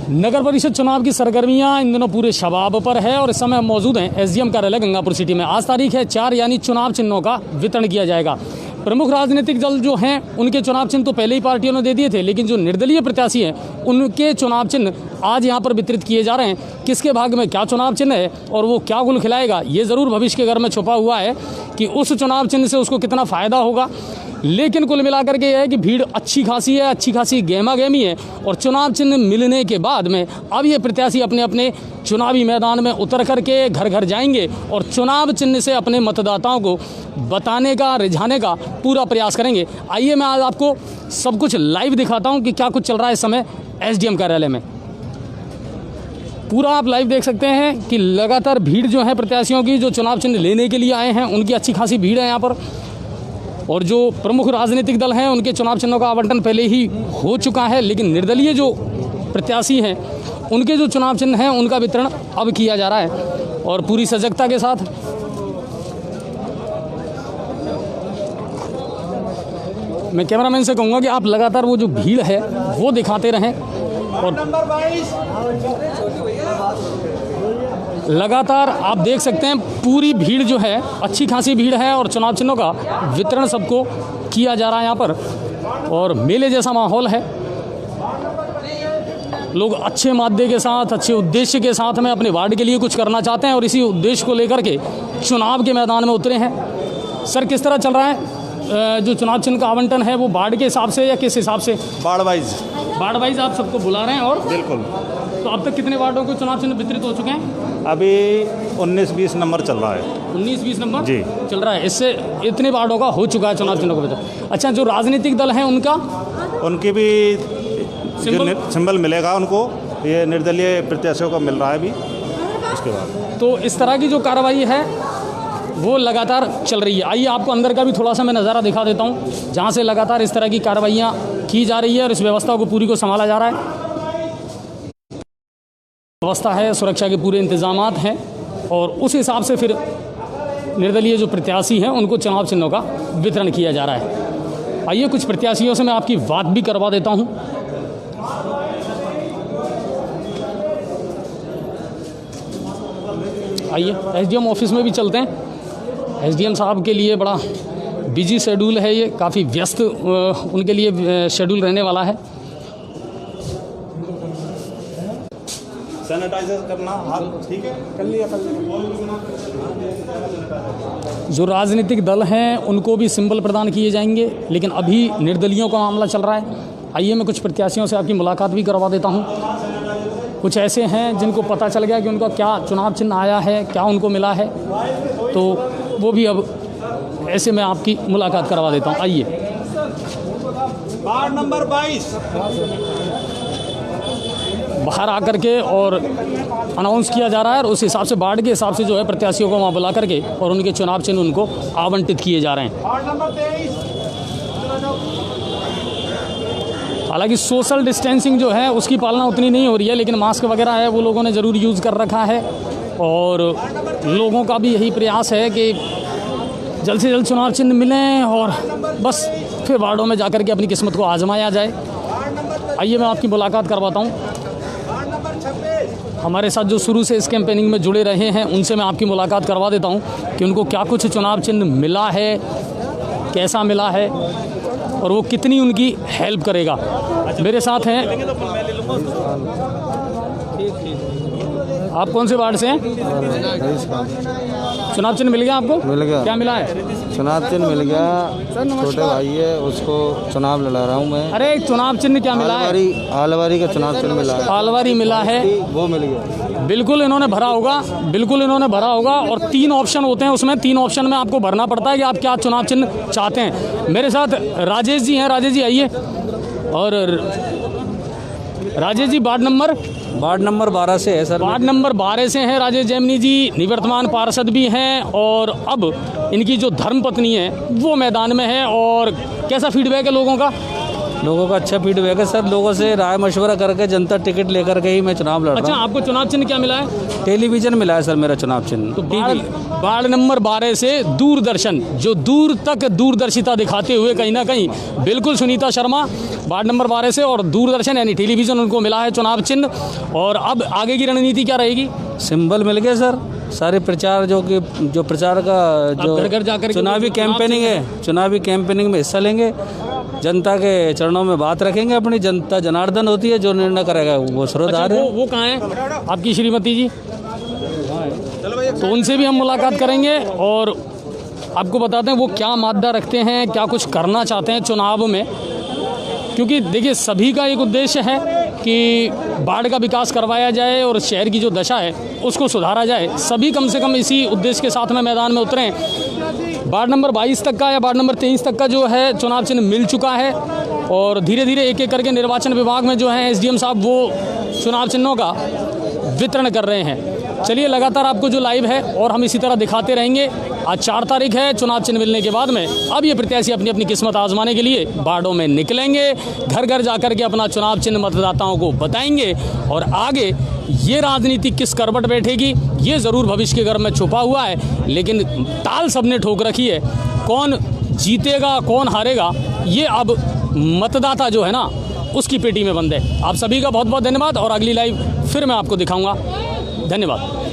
नगर परिषद चुनाव की सरगर्मियां इन दिनों पूरे शबाब पर है और इस समय हम मौजूद हैं एसडीएम कार्यालय गंगापुर सिटी में। आज तारीख है 4 यानी चुनाव चिन्हों का वितरण किया जाएगा। प्रमुख राजनीतिक दल जो हैं उनके चुनाव चिन्ह तो पहले ही पार्टियों ने दे दिए थे, लेकिन जो निर्दलीय प्रत्याशी हैं उनके चुनाव चिन्ह आज यहाँ पर वितरित किए जा रहे हैं। किसके भाग्य में क्या चुनाव चिन्ह है और वो क्या गुल खिलाएगा, ये ज़रूर भविष्य के घर में छुपा हुआ है कि उस चुनाव चिन्ह से उसको कितना फ़ायदा होगा। लेकिन कुल मिलाकर के यह है कि भीड़ अच्छी खासी है, अच्छी खासी गहमा गहमी है और चुनाव चिन्ह मिलने के बाद में अब ये प्रत्याशी अपने अपने चुनावी मैदान में उतर करके घर घर जाएंगे और चुनाव चिन्ह से अपने मतदाताओं को बताने का, रिझाने का पूरा प्रयास करेंगे। आइए मैं आज आपको सब कुछ लाइव दिखाता हूँ कि क्या कुछ चल रहा है इस समय एसडीएम कार्यालय में। पूरा आप लाइव देख सकते हैं कि लगातार भीड़ जो है प्रत्याशियों की जो चुनाव चिन्ह लेने के लिए आए हैं उनकी अच्छी खासी भीड़ है यहाँ पर। और जो प्रमुख राजनीतिक दल हैं उनके चुनाव चिन्हों का आवंटन पहले ही हो चुका है, लेकिन निर्दलीय जो प्रत्याशी हैं उनके जो चुनाव चिन्ह हैं उनका वितरण अब किया जा रहा है और पूरी सजगता के साथ। मैं कैमरामैन से कहूँगा कि आप लगातार वो जो भीड़ है वो दिखाते रहें और लगातार आप देख सकते हैं पूरी भीड़ जो है, अच्छी खासी भीड़ है और चुनाव चिन्हों का वितरण सबको किया जा रहा है यहाँ पर और मेले जैसा माहौल है। लोग अच्छे मादे के साथ, अच्छे उद्देश्य के साथ में अपने वार्ड के लिए कुछ करना चाहते हैं और इसी उद्देश्य को लेकर के चुनाव के मैदान में उतरे हैं। सर, किस तरह चल रहा है जो चुनाव चिन्ह का आवंटन है, वो वार्ड के हिसाब से या किस हिसाब से? वार्ड वाइज आप सबको बुला रहे हैं और बिल्कुल। तो अब तक कितने वार्डों को चुनाव चिन्ह वितरित हो चुके हैं? अभी 19-20 नंबर चल रहा है। 19-20 नंबर जी चल रहा है। इससे इतने वार्डों का हो चुका है चुनाव चिन्हों का वितरण। अच्छा, जो राजनीतिक दल हैं उनकी भी सिंबल मिलेगा उनको, ये निर्दलीय प्रत्याशियों को मिल रहा है अभी। उसके बाद तो इस तरह की जो कार्रवाई है वो लगातार चल रही है। आइए आपको अंदर का भी थोड़ा सा मैं नज़ारा दिखा देता हूँ, जहाँ से लगातार इस तरह की कार्रवाइयाँ की जा रही है और इस व्यवस्था को पूरी को संभाला जा रहा है। व्यवस्था है, सुरक्षा के पूरे इंतजामात हैं और उस हिसाब से फिर निर्दलीय जो प्रत्याशी हैं उनको चुनाव चिन्हों का वितरण किया जा रहा है। आइए कुछ प्रत्याशियों से मैं आपकी बात भी करवा देता हूं। आइए एसडीएम ऑफिस में भी चलते हैं। एसडीएम साहब के लिए बड़ा बिजी शेड्यूल है, ये काफ़ी व्यस्त उनके लिए शेड्यूल रहने वाला है। सैनिटाइजर करना, हाथ ठीक है, कर लिया। जो राजनीतिक दल हैं उनको भी सिंबल प्रदान किए जाएंगे, लेकिन अभी निर्दलियों का मामला चल रहा है। आइए मैं कुछ प्रत्याशियों से आपकी मुलाकात भी करवा देता हूं। कुछ ऐसे हैं जिनको पता चल गया कि उनका क्या चुनाव चिन्ह आया है, क्या उनको मिला है, तो वो भी अब ऐसे में आपकी मुलाकात करवा देता हूँ। आइए। वार्ड नंबर 22 बाहर आकर के और अनाउंस किया जा रहा है और उस हिसाब से वार्ड के हिसाब से जो है प्रत्याशियों को वहाँ बुला करके और उनके चुनाव चिन्ह उनको आवंटित किए जा रहे हैं। हालांकि सोशल डिस्टेंसिंग जो है उसकी पालना उतनी नहीं हो रही है, लेकिन मास्क वगैरह है वो लोगों ने ज़रूर यूज़ कर रखा है और लोगों का भी यही प्रयास है कि जल्द से जल्द चुनाव चिन्ह मिलें और बस फिर वार्डों में जाकर के अपनी किस्मत को आजमाया जाए। आइए मैं आपकी मुलाकात करवाता हूँ। हमारे साथ जो शुरू से इस कैंपेनिंग में जुड़े रहे हैं उनसे मैं आपकी मुलाकात करवा देता हूँ कि उनको क्या कुछ चुनाव चिन्ह मिला है, कैसा मिला है और वो कितनी उनकी हेल्प करेगा। मेरे साथ हैं, आप कौन से वार्ड से हैं? चुनाव चिन्ह मिल गया आपको? मिल गया। क्या मिला है? चुनाव चिन्ह मिल गया। छोटे भाई है, उसको चुनाव लड़ा रहा हूँ मैं। अरे चुनाव चिन्ह क्या मिला है? आलवारी का चुनाव चिन्ह मिला है। आलवारी मिला है, वो मिल गया। बिल्कुल इन्होंने भरा होगा, बिल्कुल इन्होंने भरा होगा और 3 ऑप्शन होते हैं उसमें। 3 ऑप्शन में आपको भरना पड़ता है कि आप क्या चुनाव चिन्ह चाहते हैं। मेरे साथ राजेश जी हैं। राजेश जी आइए। और राजेश जी वार्ड नंबर 12 से है सर। वार्ड नंबर 12 से हैं राजेश जैमिनी जी, निवर्तमान पार्षद भी हैं और अब इनकी जो धर्मपत्नी है वो मैदान में है। और कैसा फीडबैक है लोगों का? लोगों का अच्छा फीडबैक है सर। लोगों से राय मशवरा करके जनता टिकट लेकर के ही मैं चुनाव लड़ अच्छा, रहा हूँ। आपको चुनाव चिन्ह क्या मिला है? टेलीविज़न मिला है सर मेरा चुनाव चिन्ह। तो वार्ड नंबर 12 से दूरदर्शन, जो दूर तक दूरदर्शिता दिखाते हुए कहीं ना कहीं, बिल्कुल सुनीता शर्मा वार्ड नंबर 12 से, और दूरदर्शन यानी टेलीविज़न उनको मिला है चुनाव चिन्ह। और अब आगे की रणनीति क्या रहेगी? सिंबल मिल गए सर। सारे प्रचार जो प्रचार का जो घर घर जाकर के चुनावी कैंपेनिंग है, चुनावी कैंपेनिंग में हिस्सा लेंगे, जनता के चरणों में बात रखेंगे अपनी। जनता जनार्दन होती है, जो निर्णय करेगा वो सर्वोधार है। वो कहाँ है आपकी श्रीमती जी? तो उनसे भी हम मुलाकात करेंगे और आपको बताते हैं वो क्या मादा रखते हैं, क्या कुछ करना चाहते हैं चुनाव में। क्योंकि देखिए, सभी का एक उद्देश्य है कि बाढ़ का विकास करवाया जाए और शहर की जो दशा है उसको सुधारा जाए। सभी कम से कम इसी उद्देश्य के साथ में मैदान में उतरें। वार्ड नंबर 22 तक का या वार्ड नंबर 23 तक का जो है चुनाव चिन्ह मिल चुका है, और धीरे धीरे एक एक करके निर्वाचन विभाग में जो है एसडीएम साहब वो चुनाव चिन्हों का वितरण कर रहे हैं। चलिए, लगातार आपको जो लाइव है और हम इसी तरह दिखाते रहेंगे। आज 4 तारीख है। चुनाव चिन्ह मिलने के बाद में अब ये प्रत्याशी अपनी अपनी किस्मत आजमाने के लिए वार्डों में निकलेंगे, घर घर जाकर के अपना चुनाव चिन्ह मतदाताओं को बताएंगे। और आगे ये राजनीति किस करवट बैठेगी, ये ज़रूर भविष्य के गर्भ में छुपा हुआ है, लेकिन ताल सबने ठोक रखी है। कौन जीतेगा कौन हारेगा, ये अब मतदाता जो है ना उसकी पेटी में बंद है। आप सभी का बहुत बहुत धन्यवाद, और अगली लाइव फिर मैं आपको दिखाऊंगा। धन्यवाद।